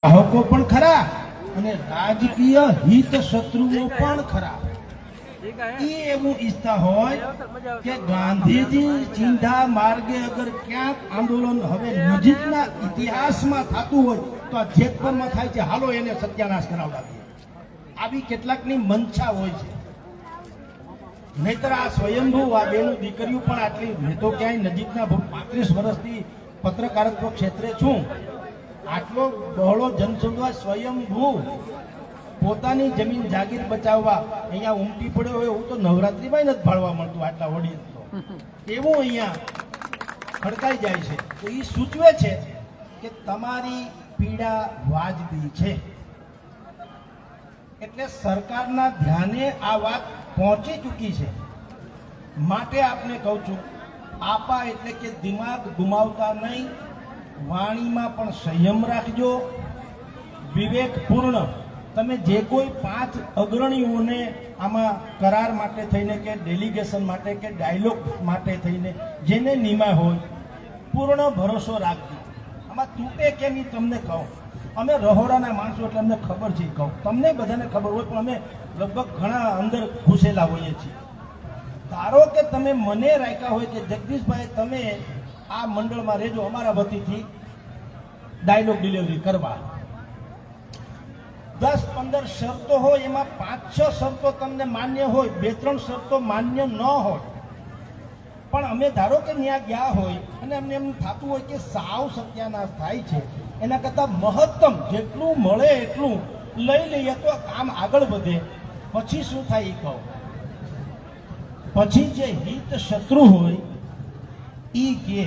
ગ્રાહકો પણ ખરા અને રાજકીય હિત શત્રુઓ પણ ખરા. એવું ઈચ્છતા હોય કે ગાંધીજી ચિંધા માર્ગે અગર ક્યાંક આંદોલન હવે નજીકના ઇતિહાસમાં થતું હોય તો આ જેતપુરમાં થાય છે, હાલો એને સત્યાનાશ કરાવવા દે. આવી કેટલાકની મંશા હોય છે. નહીતર આ સ્વયંભૂ આ બેનું દીકરીઓ પણ આટલી, મેં તો ક્યાંય નજીકના 35 વર્ષથી પત્રકારત્વ ક્ષેત્રે છું, આટલો બહોળો જનસમુદાય સ્વયંભૂ પોતાની જમીન જાગીર બચાવવા અહીંયા ઉમટી પડ્યો હોય એવું તો નવરાત્રીમાં નથી ભાળવા મળતું. આટલા વડીલ તો એવું અહીંયા ખડકાઈ જાય છે. તો એ સૂચવે છે કે તમારી પીડા વાજબી છે, એટલે સરકારના ધ્યાને આ વાત પહોંચી ચૂકી છે. માટે આપને કહું છું, આપા એટલે કે દિમાગ ગુમાવતા નહીં, વાણીમાં પણ સંયમ રાખજો. વિવેકપૂર્ણ તમે જે કોઈ 5 અગ્રણીઓને આમાં કરાર માટે થઈને કે ડેલિગેશન માટે કે ડાયલોગ માટે થઈને જેને નિમાય હોય, પૂર્ણ ભરોસો રાખજો. આમાં તૂટે કેમ એ તમને કહું. અમે રહોડાના માણસો એટલે અમને ખબર છે. કહું તમને બધાને ખબર હોય, પણ અમે લગભગ ઘણા અંદર ઘૂસેલા હોઈએ છીએ. ધારો કે તમે મને રાખ્યા હોય કે જગદીશભાઈ તમે આ મંડળમાં રહેજો, અમારા વતીથી ડાયલોગ ડિલિવરી કરવા. 10-15 શરતો હોય, એમાં 5-6 શરતો તમને માન્ય હોય, 2-3 શરતો માન્ય ન હોય. પણ અમે ધારો કે ત્યાં ગયા હોય અને અમને એમ થતું હોય કે સાવ સત્યાનાશ થાય છે, એના કરતાં મહત્તમ જેટલું મળે એટલું લઈ લઈએ તો કામ આગળ વધે. પછી શું થાય એ કહો. પછી જે હિત શત્રુ હોય એ કે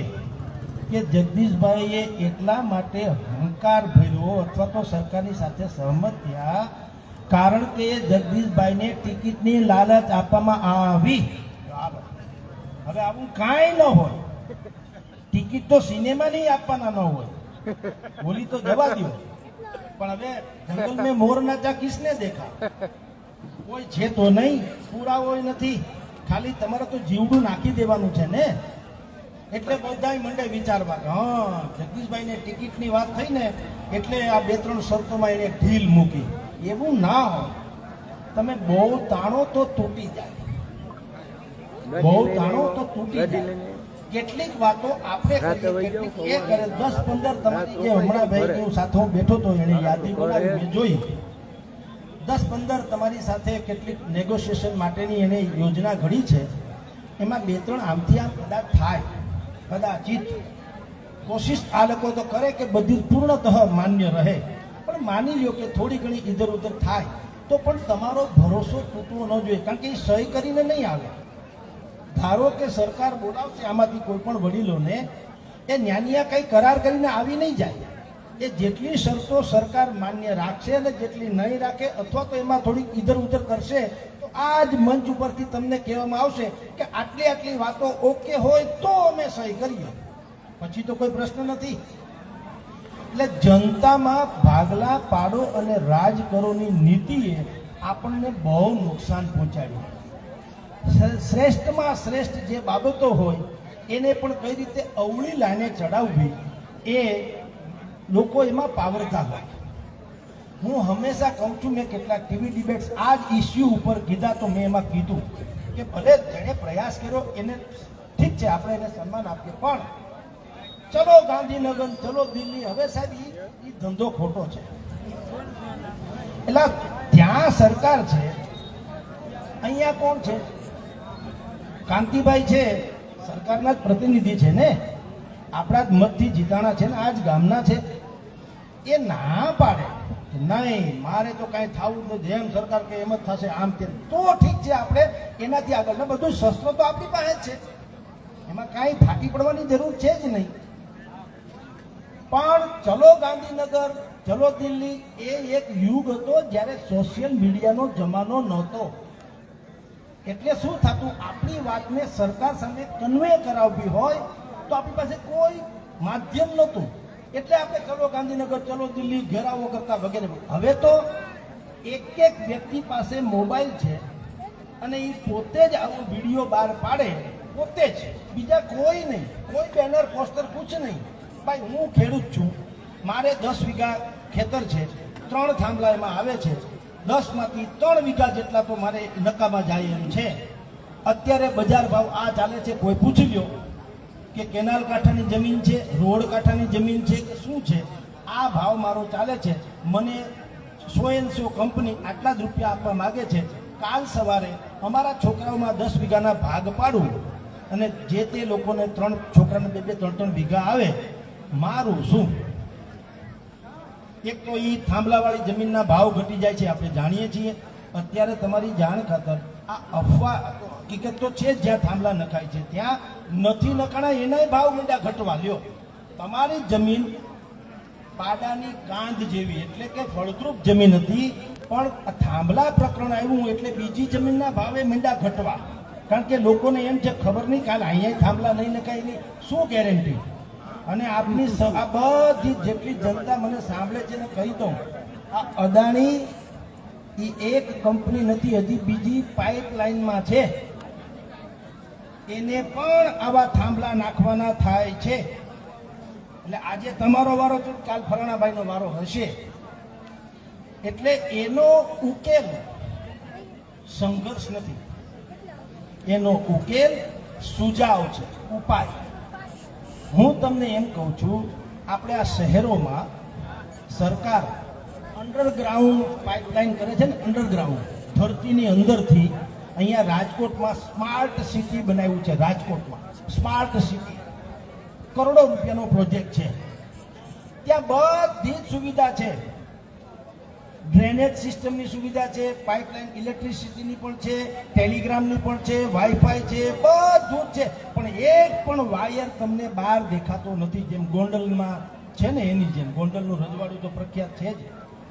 જગદીશભાઈએ એટલા માટે હંકાર ભર્યો અથવા તો સરકારની સાથે સહમત થયા કારણ કે જગદીશભાઈને ટિકિટની લાલચ આપવામાં આવી. હવે આવું કાંઈ ન હોય, ટિકિટ તો સિનેમાની આપવાના ન હોય, બોલી તો જવા દો. પણ હવે જંગલ મેં મોર નાચા કિસને દેખા, કોઈ છે તો નહીં, પુરાવો નથી, ખાલી તમારે તો જીવડું નાખી દેવાનું છે ને. એટલે બધાય મંડે વિચારવા કે હા જગદીશભાઈને ટિકિટની વાત થઈ ને એટલે આ 2-3 શરતોમાં એને ઢીલ મૂકી. એવું ના હોય. તમે બહુ તાણો તો તૂટી જાય, બહુ તાણો તો તૂટી જાય. કેટલીક વાતો આપણે કરીએ, કેટલીક એ કરે. 10-15 તમારી જે હમણાં ભાઈ હું સાથે હું બેઠો તો એને યાદી બનાવી મેં જોઈ. 10-15 તમારી સાથે કેટલીક નેગોશિએશન માટેની એને યોજના ઘડી છે. એમાં 2-3 આમથી આમ કદાચ થાય, કદાચિત કોશિશ આ લોકો તો કરે કે બધી પૂર્ણતઃ માન્ય રહે. પણ માની લ્યો કે થોડી ઘણી ઇધર ઉધર થાય તો પણ તમારો ભરોસો તૂટવો ન જોઈએ, કારણ કે એ સહી કરીને નહીં આવે. ધારો કે સરકાર બોલાવશે આમાંથી કોઈ પણ વડીલોને, એ ન્યાનિયા કંઈ કરાર કરીને આવી નહીં જાય. એ જેટલી શરતો સરકાર માન્ય રાખશે અને જેટલી નહીં રાખે અથવા તો એમાં થોડીક ઇધર ઉધર કરશે તો આ જ મંચ ઉપરથી તમને કહેવામાં આવશે કે આટલી આટલી વાતો ઓકે હોય તો અમે સહી કરીએ, પછી તો કોઈ પ્રશ્ન નથી. એટલે જનતામાં ભાગલા પાડો અને રાજ કરોની નીતિએ આપણને બહુ નુકસાન પહોંચાડ્યું. શ્રેષ્ઠમાં શ્રેષ્ઠ જે બાબતો હોય એને પણ કઈ રીતે અવળી લાઈને ચડાવવી એ લોકો એમાં પાવરતા હોય. હું હંમેશા કહું છું, મેં કેટલાક ટીવી ડિબેટ્સ આ જ ઇસ્યુ ઉપર કીધા તો મેં એમાં કીધું કે ભલે જેણે પ્રયાસ કર્યો એને ઠીક છે, આપણે એને સન્માન આપીએ, પણ ચલો ગાંધીનગર, ચલો દિલ્હી, હવે સાહેબ એ ધંધો ખોટો છે. એટલે ત્યાં સરકાર છે, અહીંયા કોણ છે? કાંતિભાઈ છે, સરકારના જ પ્રતિનિધિ છે ને, આપણા જ મતથી જીતાણા છે ને, આ જ ગામના છે. એ ના પાડે નહીં મારે તો કાંઈ થવું જ નથી, જેમ સરકાર કે એમ જ થશે, આમ તેમ, તો ઠીક છે, આપણે એનાથી આગળ ને બધું શસ્ત્રો તો આપણી પાસે જ છે, એમાં કાંઈ ફાટી પડવાની જરૂર છે જ નહીં. પણ ચલો ગાંધીનગર, ચલો દિલ્હી એ એક યુગ હતો જ્યારે સોશિયલ મીડિયાનો જમાનો નહોતો. એટલે શું થતું, આપણી વાતને સરકાર સામે કન્વે કરાવવી હોય તો આપણી પાસે કોઈ માધ્યમ નહોતું. એટલે આપણે ચલો ગાંધીનગર, ચલો દિલ્હી ઘેરાવો કરતા વગેરે. હવે તો એક વ્યક્તિ પાસે મોબાઈલ છે અને એ પોતે જ આવો વિડીયો બહાર પાડે, પોતે જ, બીજા કોઈ નહીં, કોઈ બેનર પોસ્ટર કુછ નહીં. ભાઈ હું ખેડૂત છું, મારે 10 વીઘા ખેતર છે, 3 થાંભલા એમાં આવે છે, 10માંથી 3 વીઘા જેટલા તો મારે નકામાં જાય એમ છે. અત્યારે બજાર ભાવ આ ચાલે છે. કોઈ પૂછી લ્યો કે કેનાલ કાંઠાની જમીન છે, રોડ કાંઠાની જમીન છે કે શું છે, આ ભાવ મારો ચાલે છે. મને 100 કંપની આટલા જ રૂપિયા આપવા માગે છે. કાલ સવારે અમારા છોકરાઓમાં 10 વીઘાના ભાગ પાડું અને જે તે લોકોને 3 છોકરાને 2-3 વીઘા આવે, મારું શું? એક તો એ થાંભલાવાળી જમીનના ભાવ ઘટી જાય છે, આપણે જાણીએ છીએ. અત્યારે તમારી જાણ ખાતર આ અફવા હકીકત તો છે જ, જ્યાં થાંભલા નખાય છે ત્યાં નથી નખાણા એનાય ભાવ મીંડા ઘટવા લ્યો. તમારી જમીન પાડાની કાંધ જેવી એટલે કે ફળદ્રુપ જમીન હતી, પણ આ થાંભલા પ્રકરણ આવ્યું એટલે બીજી જમીનના ભાવે મીંડા ઘટવા. કારણ કે લોકોને એમ છે ખબર નહીં કાલે અહીંયા થાંભલા નહીં નખાય નહીં, શું ગેરંટી? અને આપની આ બધી જેટલી જનતા મને સાંભળે છે ને કહી દઉં, આ અદાણી એ એક કંપની નથી, હજી બીજી પાઇપલાઇનમાં છે, એને પણ આવા થાંભલા નાખવાના થાય છે. એટલે આજે તમારો વારો છે, કાલ ફલાણાભાઈનો વારો હશે. એટલે એનો ઉકેલ સંઘર્ષ નથી, એનો ઉકેલ સુજાવ છે, ઉપાય. હું તમને એમ કહું છું, આપણે આ શહેરોમાં સરકાર અંડરગ્રાઉન્ડ પાઇપલાઇન કરે છે ને, અંડરગ્રાઉન્ડ ધરતીની અંદરથી. અહીંયા રાજકોટમાં સ્માર્ટ સિટી બનાવ્યું છે. રાજકોટમાં સ્માર્ટ સિટી કરોડો રૂપિયાનો પ્રોજેક્ટ છે. ત્યાં બધી જ સુવિધા છે, ડ્રેનેજ સિસ્ટમની સુવિધા છે, પાઇપલાઇન ઇલેક્ટ્રિસિટીની પણ છે, ટેલિગ્રામની પણ છે, વાઈફાઈ છે, બધું જ છે. પણ એક પણ વાયર તમને બહાર દેખાતો નથી. જેમ ગોંડલમાં છે ને એની જેમ. ગોંડલનું રજવાડું તો પ્રખ્યાત છે જ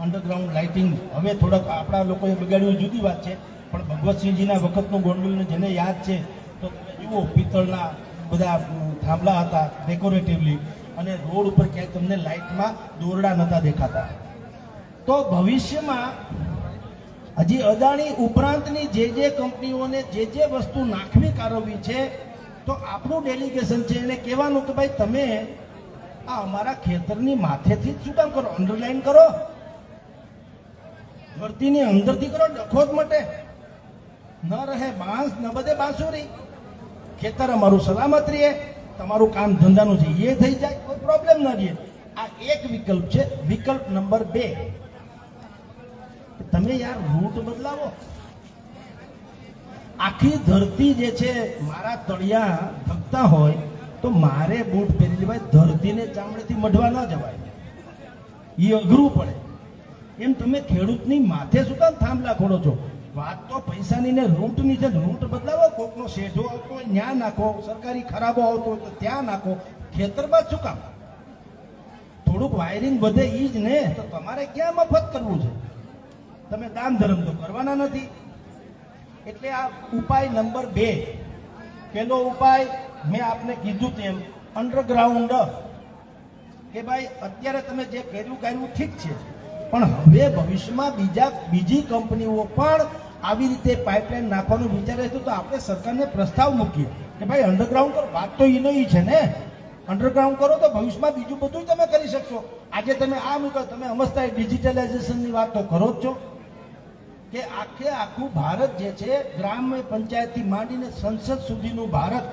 અંડરગ્રાઉન્ડ લાઇટિંગ. હવે થોડાક આપણા લોકોએ બગાડ્યું જુદી વાત છે, પણ ભગવતસિંહજીના વખતનું ગોંડલને જેને યાદ છે તો તમે જુઓ, પિત્તળના બધા થાંભલા હતા ડેકોરેટિવલી, અને રોડ ઉપર ક્યાંય તમને લાઇટમાં દોરડા નહોતા દેખાતા. તો ભવિષ્યમાં હજી અદાણી ઉપરાંતની જે કંપનીઓને જે વસ્તુ નાખવી કારવવી છે, તો આપણું ડેલિગેશન છે એને કહેવાનું કે ભાઈ તમે આ અમારા ખેતરની માથેથી જ શું કામ કરો? અંડરલાઈન કરો, ધરતીની અંદરથી કરો, ડખો જ મટે. ન રહે બાંસ ન બધે બાંસુરી. ખેતર અમારું સલામત રહે, તમારું કામ ધંધાનું છે એ થઈ જાય, કોઈ પ્રોબ્લેમ ન રહે. આ એક વિકલ્પ છે. વિકલ્પ નંબર 2, તમે યાર રૂટ બદલાવો. આખી ધરતી જે છે, મારા તળિયા ધકતા હોય તો મારે બૂટ પહેરી લેવાય, ધરતીને ચામડેથી મઢવા ન જવાય, એ અઘરું પડે. એમ તમે ખેડૂતની માથે શું કામ થાંભલા ખોડો છો? વાત તો પૈસાની ને રૂટની છે. રૂટ બદલાવો. કોકનો શેઢો આવતો હોય ત્યાં નાખો, સરકારી ખરાબો આવતો હોય તો ત્યાં નાખો, ખેતરમાં શું કામ? થોડુંક વાયરિંગ વધે એ જ ને. તો તમારે ક્યાં મફત કરવું છે? તમે દાન ધર્મ તો કરવાના નથી. એટલે આ ઉપાય નંબર 2. પહેલો ઉપાય મેં આપને કીધું તેમ અંડરગ્રાઉન્ડ, કે ભાઈ અત્યારે તમે જે કર્યું ઠીક છે, પણ હવે ભવિષ્યમાં બીજી કંપનીઓ પણ આવી રીતે પાઇપલાઇન નાખવાનું વિચારે છે, તો આપણે સરકારને પ્રસ્તાવ મૂકીએ કે ભાઈ અંડરગ્રાઉન્ડ કરો. વાત તો એનો છે ને, અંડરગ્રાઉન્ડ કરો તો ભવિષ્યમાં બીજું બધું તમે કરી શકશો. આજે તમે આ મૂકો, તમે સમજતા ડિજિટલાઇઝેશનની વાત તો કરો જ છો, કે આખું ભારત જે છે, ગ્રામ્ય પંચાયતથી માંડીને સંસદ સુધીનું ભારત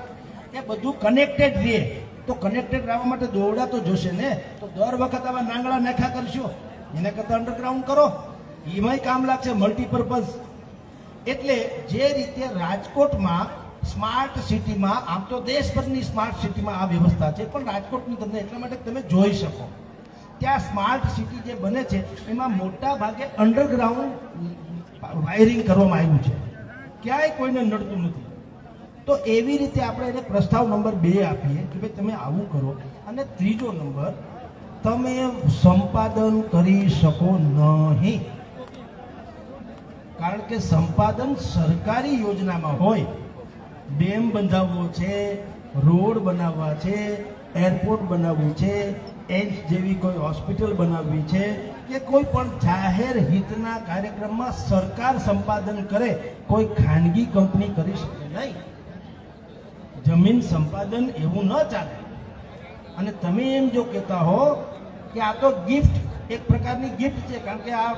એ બધું કનેક્ટેડ રહે. તો કનેક્ટેડ રહેવા માટે દોરડા તો જોશે ને. તો દર વખત આવા નાંગળા નાખ્યા કરશો, એને કરતા અંડરગ્રાઉન્ડ કરો, એમાંય કામ લાગશે, મલ્ટીપર્પઝ. એટલે જે રીતે રાજકોટમાં સ્માર્ટ સિટીમાં, આમ તો દેશભરની સ્માર્ટ સિટીમાં આ વ્યવસ્થા છે, પણ રાજકોટની તમને એટલા માટે તમે જોઈ શકો, ત્યાં સ્માર્ટ સિટી જે બને છે એમાં મોટા ભાગે અંડરગ્રાઉન્ડ વાયરિંગ કરવામાં આવ્યું છે, ક્યાંય કોઈને નડતું નથી. તો એવી રીતે આપણે એને પ્રસ્તાવ નંબર 2 આપીએ કે ભાઈ તમે આવું કરો. અને ત્રીજો નંબર, તમે સંપાદન કરી શકો નહીં. કારણ કે સંપાદન સરકારી યોજનામાં હોય. ડેમ બંધાવવો છે, રોડ બનાવવા છે, એરપોર્ટ બનાવવું છે, એમ્સ જેવી કોઈ હોસ્પિટલ બનાવવી છે, કે કોઈ પણ જાહેર હિતના કાર્યક્રમમાં સરકાર સંપાદન કરે, કોઈ ખાનગી કંપની કરી શકે નહીં. જમીન સંપાદન એવું ન ચાલે. અને તમે એમ જો કહેતા હો કે આ તો ગિફ્ટ, એક પ્રકારની ગિફ્ટ છે, કારણ કે આ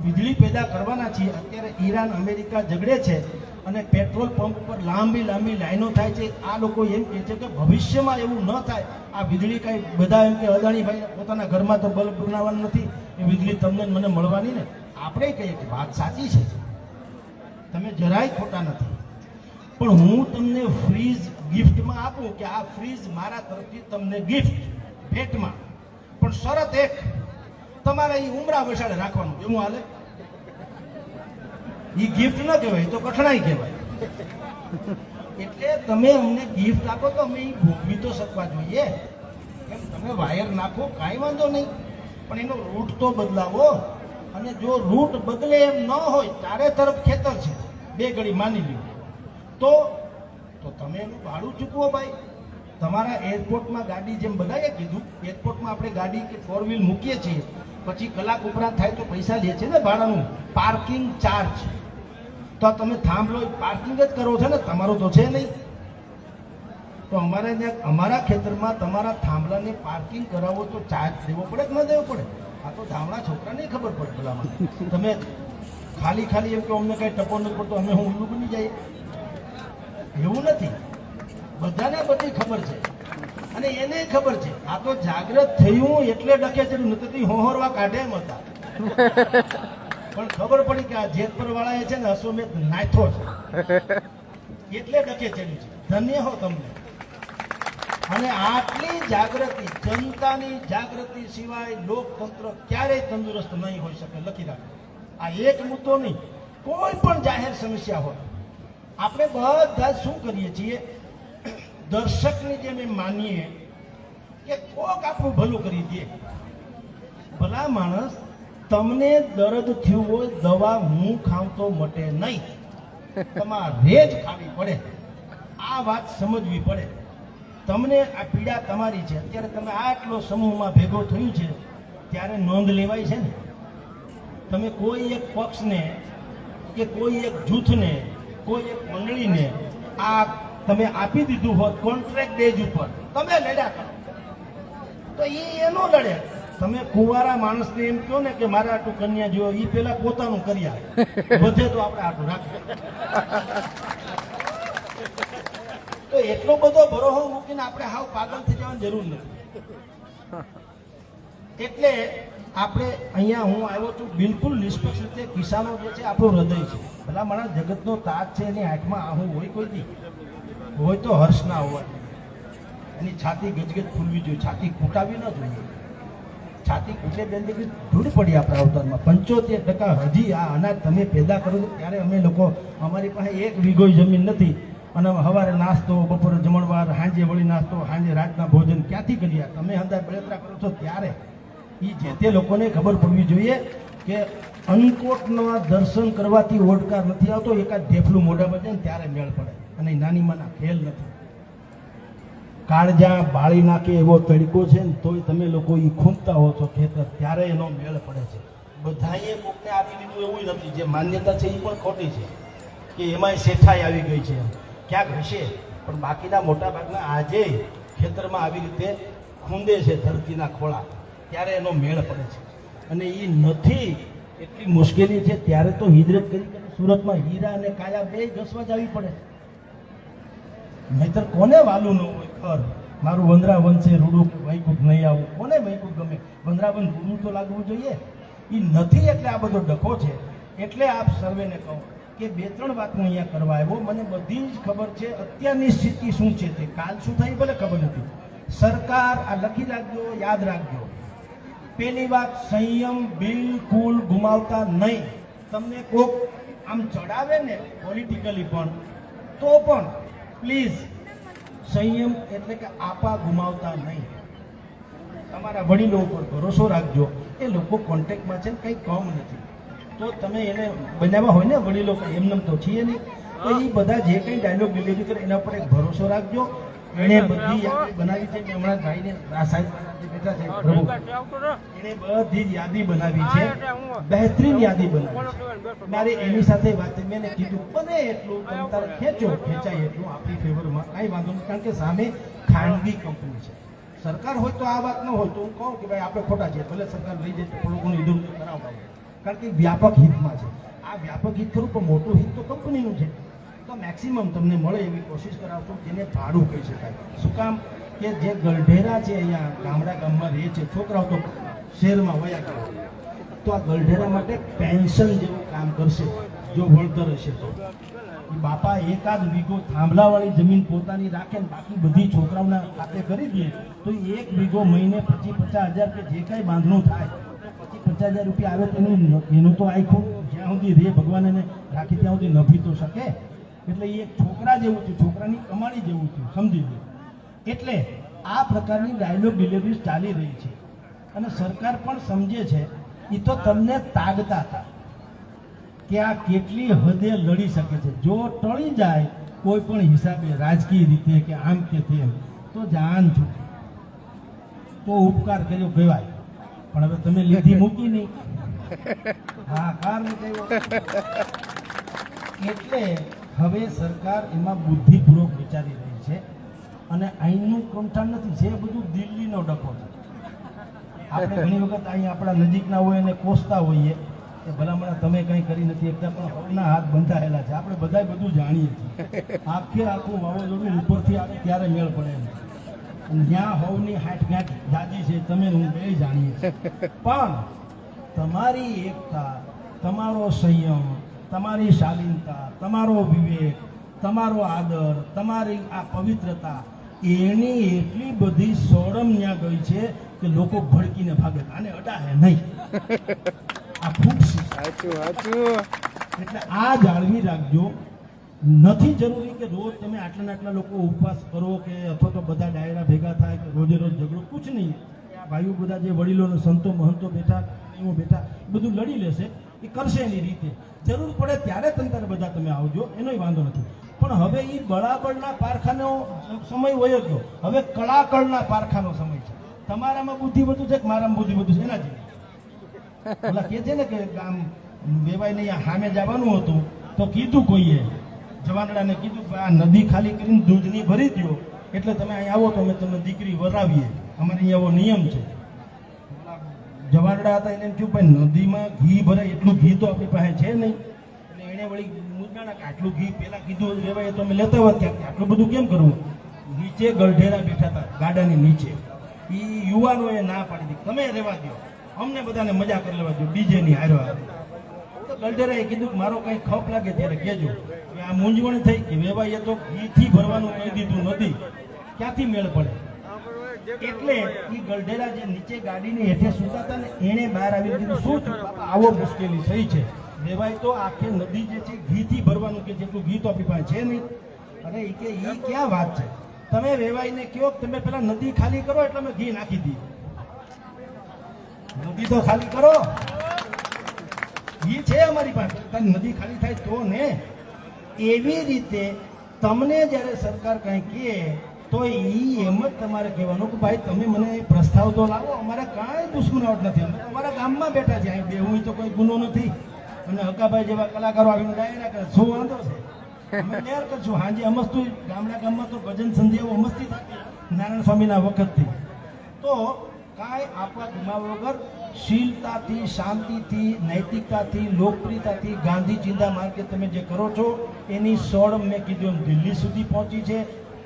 વીજળી પેદા કરવાના છીએ. અત્યારે ઈરાન અમેરિકા ઝઘડે છે અને પેટ્રોલ પંપ પર લાંબી લાંબી લાઈનો થાય છે. આ લોકો એમ કહે છે કે ભવિષ્યમાં એવું ન થાય. આ વીજળી કાંઈ બધા એમ કે અદાણીભાઈ પોતાના ઘરમાં તો બલ્બ બનાવવાનું નથી, એ વીજળી તમને મને મળવાની ને. આપણે કહીએ કે વાત સાચી છે, તમે જરાય ખોટા નથી, પણ હું તમને ફ્રીજ ગિફ્ટમાં આપું કે આ ફ્રીજ મારા તરફથી તમને ગિફ્ટ ભેટમાં, પણ શરત એક, તમારે એ ઉમરા વસાડે રાખવાનું. એવું હાલે? એ ગિફ્ટ ન કહેવાય, તો કઠણાઈ કહેવાય. એટલે તમે અમને ગિફ્ટ આપો તો અમે એ ભોગવી તો શકવા જોઈએ. એમ તમે વાયર નાખો કાંઈ વાંધો નહીં, પણ એનો રૂટ તો બદલાવો. અને જો રૂટ બદલે એમ ન હોય, ચારે તરફ ખેતર છે, બે ઘડી માની લ્યો, તો તમે એનું ભાડું ચૂકવો ભાઈ. તમારા એરપોર્ટમાં ગાડી, જેમ બધાએ કીધું, એરપોર્ટમાં આપણે ગાડી કે ફોર વ્હીલ મૂકીએ છીએ, પછી કલાક ઉપરાંત થાય તો પૈસા લે છે ને ભાડાનું, પાર્કિંગ ચાર્જ. તો તમે થાંભલો પાર્કિંગ જ કરો છો ને, તમારું તો છે નહીં. તો અમારે ત્યાં અમારા ખેતરમાં તમારા થાંભલાને પાર્કિંગ કરાવો તો ચાર્જ દેવો પડે કે ન દેવો પડે? આ તો ધામણા છોકરાને ખબર પડે. ભલામાં તમે ખાલી ખાલી એમ કે અમને કઈ ટપો નથી પડતો, અમે હું ઉલ્લુ બની જાય, એવું નથી. બધાને બધી ખબર છે અને એને ખબર છે. આ તો જાગૃત થયું એટલે ડકે છે, નથી હોહરવા કાઢે એમ હતા. પણ ખબર પડી કે આ જેતપર વાળા છે ને અશ્વમેધ નાથો છે એટલે ડકે ચડ્યું છે. ધન્ય હો તમને. અને આટલી જાગૃતિ, જનતાની જાગૃતિ સિવાય લોકતંત્ર ક્યારેય તંદુરસ્ત નહીં હોઈ શકે. લખી રાખો. આ એક મુદ્દો નહીં, કોઈ પણ જાહેર સમસ્યા હોય, આપણે બધા શું કરીએ છીએ, દર્શકની જેમ એમ માનીએ કે કોક આપણું ભલું કરી દે. ભલા માણસ, તમને દર્દ થયું હોય, દવા હું ખાઉં તો મટે નહીં, તમારે જ ખાવી પડે. આ વાત સમજવી પડે. તમને આ પીડા તમારી છે. અત્યારે તમે આટલો સમૂહમાં ભેગો થયું છે ત્યારે નોંધ લેવાય છે ને. તમે કોઈ એક પક્ષને કે કોઈ એક જૂથને, કોઈ એક મંડળીને આ તમે આપી દીધું હોત કોન્ટ્રાક્ટ બેઝ ઉપર, તમે લડ્યા કરો તો એનો લડે. તમે કુંવારા માણસને એમ કહો ને કે મારે આટલું કન્યા જો, એ પેલા પોતાનું કર્યા વધે તો આપણે આટલું રાખીએ. તો એટલો બધો ભરોસો મૂકીને આપણે હાવ પાગલ થઈ જવાની જરૂર નથી. એટલે આપણે અહીંયા હું આવ્યો છું બિલકુલ નિષ્પક્ષ રીતે. કિસાનો જે છે આપણું હૃદય છે. ભલા માણસ જગતનો તાજ છે, એની આંખમાં આહું હોય કોઈ દી હોય તો હર્ષ ના હોય. એની છાતી ગજગજ ફૂલવી જોઈએ, છાતી કૂટાવી ન જોઈએ. છાતી કૂટે બેન દીકરી ધૂળ પડી આપણા અવતારમાં. 75% હજી આ અનાજ તમે પેદા કરો છો ત્યારે અમે લોકો, અમારી પાસે 1 વીઘો જમીન નથી અને સવારે નાસ્તો, બપોરે જમણવાર, સાંજે વળી નાસ્તો, સાંજે રાતના ભોજન ક્યાંથી કર્યા? તમે અંદર બળતરા કરો છો ત્યારે એ જે તે લોકોને ખબર પડવી જોઈએ કે અન્નકોટના દર્શન કરવાથી ઓડકાર નથી આવતો, એકાદ ઢેફલું મોઢામાં જાય ને ત્યારે મેળ પડે. અને નાનીમાંના ખેલ નથી. કાળજા બાળી નાખે એવો તડકો છે ને તોય તમે લોકો એ ખૂંપતા હો છો ખેતર, ત્યારે એનો મેળ પડે છે. બધાએ કોકને આપી દીધું એવું નથી. જે માન્યતા છે એ પણ ખોટી છે કે એમાંય શેઠાઈ આવી ગઈ છે, ક્યાંક હશે. પણ બાકીના મોટા ભાગના આજે ખેતરમાં આવી રીતે ખૂંદે છે ધરતીના ખોળા, ત્યારે એનો મેળ પડે છે. અને એ નથી એટલી મુશ્કેલી છે ત્યારે તો હિજરત કરી સુરતમાં હીરા અને કાયા બે ઘસવા જ આવી પડે. નહીતર કોને વાલું ન હોય ઘર? મારું વંદરાવન છે, રૂડું વૈકુંઠ નહીં આવું, કોને વૈકુંઠ ગમે? વંદરાવન રૂડું તો લાગવું જોઈએ. એ નથી એટલે આ બધો ડખો છે. એટલે આપ સર્વેને કહું કે 2-3 વાત હું અહીંયા કરવા આવ્યો. મને બધી જ ખબર છે અત્યારની સ્થિતિ શું છે, તે કાલ શું થાય ભલે ખબર નથી. સરકાર આ લખી રાખજો, યાદ રાખજો. પહેલી વાત, સંયમ બિલકુલ ગુમાવતા નહીં. તમને કોક આમ ચડાવે ને પોલિટિકલી પણ, તો પણ પ્લીઝ સંયમ એટલે કે આપા ગુમાવતા નહીં. તમારા વડીલો ઉપર ભરોસો રાખજો. એ લોકો કોન્ટેક્ટમાં છે ને કંઈ કમ નથી, તો તમે એને બનાવવા હોય ને વડીલો, એમને તો છીએ નહીં, તો એ બધા જે કંઈ ડાયલોગ ડિલિવરી કરે એના ઉપર એક ભરોસો રાખજો. એણે બધી યાદી બનાવી છે. મેં હમણાં ભાઈને આ સાહેબ બેઠા છે પ્રભુ, એણે બધી જ યાદી બનાવી છે, બહેતરીન યાદી બનાવી છે. મારે એની સાથે વાત, મેં કીધું બને એટલું તમે તારે ખેંચાય એટલું આપણી ફેવરમાં, કાંઈ વાંધો નહીં. કારણ કે સામે ખાનગી કંપની છે, સરકાર હોય તો આ વાત ન હોય તો હું કહું કે ભાઈ આપણે ખોટા છીએ, ભલે સરકાર લઈ જાય તો થોડું ઘણું ઈધું કરાવવા, કારણ કે વ્યાપક હિતમાં છે. આ વ્યાપક હિત ખરું પણ મોટું હિત તો કંપનીનું છે. તો મેક્સિમમ તમને મળે એવી કોશિશ કરાવશો, જેને ભાડું કહી શકાય. શું કામ કે જે ગલઢેરા છે અહીંયા ગામમાં રહે છે, છોકરાઓ તો શહેરમાં વયા ગયા, તો આ ગલઢેરા માટે પેન્શન જેવું કામ કરશે જો વળતર હશે તો. બાપા એકાદ વીઘો થાંભલાવાળી જમીન પોતાની રાખે ને બાકી બધી છોકરાઓના ખાતે કરી દે તો 1 વીઘો મહિને 25-50 હજાર કે જે કાંઈ બાંધણું થાય 25-50 હજાર રૂપિયા આવે તો એનું તો આખું જ્યાં સુધી રે ભગવાન એને રાખી ત્યાં સુધી નફી તો શકે. એટલે એ એક છોકરા જેવું થયું, છોકરાની કમાણી જેવું થયું, સમજી લો. એટલે આ પ્રકારની ડાયલોગ ડિલિવરી ચાલી રહી છે અને સરકાર પણ સમજે છે. એ તો તમને તાગતા હતા કે આ કેટલી હદે લડી શકે છે. જો ટળી જાય કોઈ પણ હિસાબે રાજકીય રીતે કે આમ કે તેમ તો જાન છૂટે તો ઉપકાર કર્યો કહેવાય. પણ હવે તમે લીધી મૂકી નહીં, હા કાર નીકળ્યો. એટલે હવે સરકાર એમાં બુદ્ધિપૂર્વક વિચારી રહી છે અને અહીંનું કંઠાણ નથી, જે બધું દિલ્હીનો ડખો છે. આપણે ઘણી વખત અહીં આપણા નજીકના હોય અને કોસતા હોઈએ કે ભલામણા તમે કંઈ કરી નથી એકદમ, પણ હવના હાથ બંધાયેલા છે. આપણે બધા બધું જાણીએ છીએ. આખું વાવાઝોડું ઉપરથી આવે ત્યારે મેળ પડે એમ. અને જ્યાં હવની હાથ જાજી છે તમે હું બે જાણીએ છીએ. પણ તમારી એકતા, તમારો સંયમ, તમારી શાલીનતા, તમારો વિવેક, તમારો આદર, તમારી આ પવિત્રતા, એની એટલી બધી સોડમ ત્યાં ગઈ છે કે લોકો ભડકીને ભાગે, આને અડાહે નહીં, આ ફૂટશે. એટલે આ જાળવી રાખજો. નથી જરૂરી કે રોજ તમે આટલા લોકો ઉપવાસ કરો કે અથવા તો બધા ડાયરા ભેગા થાય કે રોજે રોજ ઝઘડો, કુછ નહીં. આ ભાઈઓ બધા જે વડીલો સંતો મહંતો બેઠા બધું લડી લેશે, એ કરશે એની રીતે. જરૂર પડે ત્યારે તંત્ર બધા તમે આવજો, એનોય વાંધો નથી. પણ હવે એ બળાબળના પારખાનો સમય વયો ગયો, હવે કળાકળના પારખાનો સમય છે. તમારામાં બુદ્ધિ વધુ છે કે મારામાં બુદ્ધિ વધુ છે? એના જેવી ઓલા કે છે ને કે આમ વેવાઈને અહીંયા સામે જવાનું હતું તો કીધું કોઈએ જવાનડાને કીધું આ નદી ખાલી કરીને દૂધની ભરી દો એટલે તમે અહીં આવો તો અમે તમને દીકરી વરાવીએ, અમારે અહીંયા એવો નિયમ છે. જવાનડા હતા એને એમ થયું ભાઈ નદીમાં ઘી ભરાય એટલું ઘી તો આપણી પાસે છે નહીં. એટલે એને વળી મૂંઝાણા કે આટલું ઘી પેલા કીધું રેવાય તો અમે લેતા હોત ક્યાંક, આટલું બધું કેમ કરવું. નીચે ગલઢેરા બેઠા હતા ગાડાની નીચે, એ યુવાનોએ ના પાડી દીધી તમે રહેવા દો, અમને બધાને મજા કરી લેવા દો ડીજેની હારો આવે. તો ગલઢેરાએ કીધું કે મારો કંઈ ખપ લાગે ત્યારે કહેજો. આ મૂંઝવણ થઈ કે વેવાઈએ તો ઘીથી ભરવાનું કહી દીધું નથી, ક્યાંથી મેળ પડે. એટલે એ ગલઢેરા જે નીચે ગાડીની હેઠે સુતા હતા ને એને બહાર આવી કીધું શું થયું બાપા આવો મુશ્કેલી થઈ છે. વેવાય તો આખે નદી જે છે ઘીથી ભરવાનું કે જેટલું ઘી તો આપણી પાસે છે નહીં. અરે એ કે એ ક્યાં વાત છે, તમે વેવાઈને કહો તમે પેલા નદી ખાલી કરો એટલે અમે ઘી નાખી દઈએ. નદી તો ખાલી કરો, ઘી છે અમારી પાસે, નદી ખાલી થાય તો ને. એવી રીતે તમને જ્યારે સરકાર કંઈ કહે તો એ એમ જ તમારે કહેવાનું કે ભાઈ તમે મને પ્રસ્તાવ તો લાવો, અમારે કાંઈ દુશ્મનાવટ નથી, અમે તમારા ગામમાં બેઠા છે, અહીં બેહું તો કોઈ ગુનો નથી. અને હકાભાઈ જેવા કલાકારો આવીને ડાયરા કરે શું વાંધો છે, અમે તૈયાર કરશું. હાજી અમસ્તું ગામમાં તો ભજન સંધ્યાઓ અમસ્તી થતી નારાયણ સ્વામીના વખતથી. તો કાંઈ આપણા ગુમાવ્યા વગર શીલતાથી, શાંતિથી, નૈતિકતાથી, લોકપ્રિયતાથી ગાંધી ચિંતા માર્ગે તમે જે કરો છો એની સોડ મેં કીધું એમ દિલ્હી સુધી પહોંચી છે.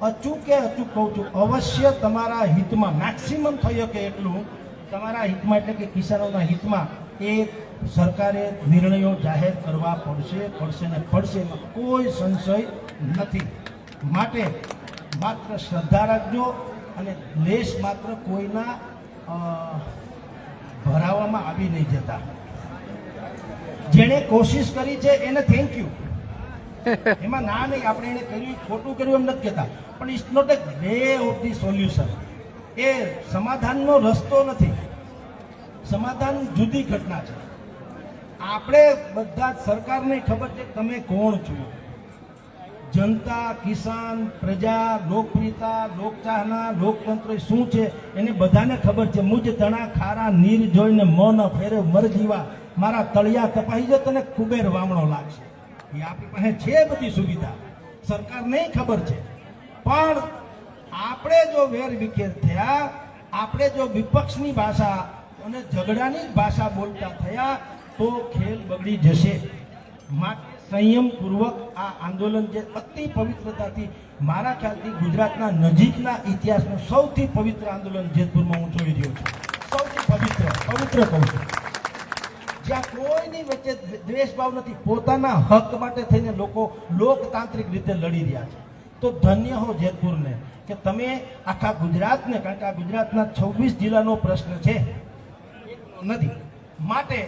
અચૂક કહું છું, અવશ્ય તમારા હિતમાં મેક્સિમમ થઈ શકે એટલું તમારા હિતમાં, એટલે કે કિસાનોના હિતમાં એ સરકારે નિર્ણયો જાહેર કરવા પડશે ને પડશે, એમાં કોઈ સંશય નથી. માટે માત્ર શ્રદ્ધા રાખજો અને લેશ માત્ર કોઈના ભરાવામાં આવી નહીં જતા. જેણે કોશિશ કરી છે એને થેન્ક યુ, એમાં ના નહીં, આપણે એને કર્યું ખોટું કર્યું એમ નથી કહેતા, પણ it's not a way of the solution. એ સમાધાનનો રસ્તો નથી, સમાધાન જુદી ઘટના છે. આપણે બધા સરકારને ખબર છે તમે કોણ છો. જનતા, કિસાન, પ્રજા, લોકપ્રિયતા, લોકચાહના, લોકતંત્ર શું છે એને બધાને ખબર છે. મુજ તણા ખારા નીર જોઈને મન ફેરે મર જીવા, મારા તળિયા કપાઈ જાય તને કુબેર વામણો લાગશે. એ આપણી પાસે છે બધી સુવિધા, સરકારને ખબર છે. પણ આપણે જો વેર વિખેર થયા આપણે જો વિપક્ષની ભાષા અને ઝઘડાની જ ભાષા બોલતા થયા તો ખેલ બગડી જશે. માટે સંયમપૂર્વક આ આંદોલન જે અતિ પવિત્રતાથી મારા ખ્યાલથી ગુજરાતના નજીકના ઇતિહાસનું સૌથી પવિત્ર આંદોલન જેતપુરમાં હું જોઈ રહ્યો છું. સૌથી પવિત્ર કહું છું, જ્યાં કોઈની વચ્ચે દ્વેષભાવ નથી, પોતાના હક માટે થઈને લોકો લોકતાંત્રિક રીતે લડી રહ્યા છે. તો ધન્ય હો જેતપુરને કે તમે આખા ગુજરાતને, કારણ કે આ ગુજરાતના 26 જિલ્લાનો પ્રશ્ન છે, નથી. માટે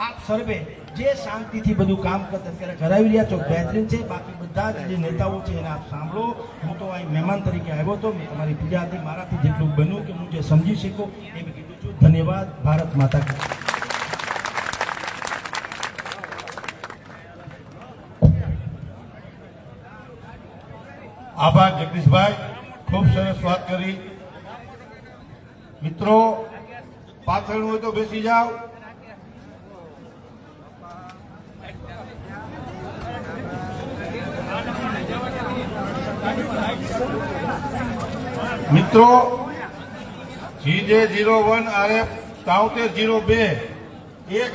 આપ સર્વે જે શાંતિથી બધું કામ અત્યારે કરાવી રહ્યા છો બહેતરીન છે. બાકી બધા જ જે નેતાઓ છે એને આપ સાંભળો. હું તો અહીં મહેમાન તરીકે આવ્યો હતો, મેં તમારી પીડા હતી, મારાથી જેટલું બન્યું કે હું જે સમજી શકું એ મેં કીધું છું. ધન્યવાદ. ભારત માતા કી. આભાર જગદીશભાઈ, ખૂબ સરસ વાત કરી. મિત્રો પાછળ હોય તો બેસી જાઓ. મિત્રો GJ01RF 7302 એક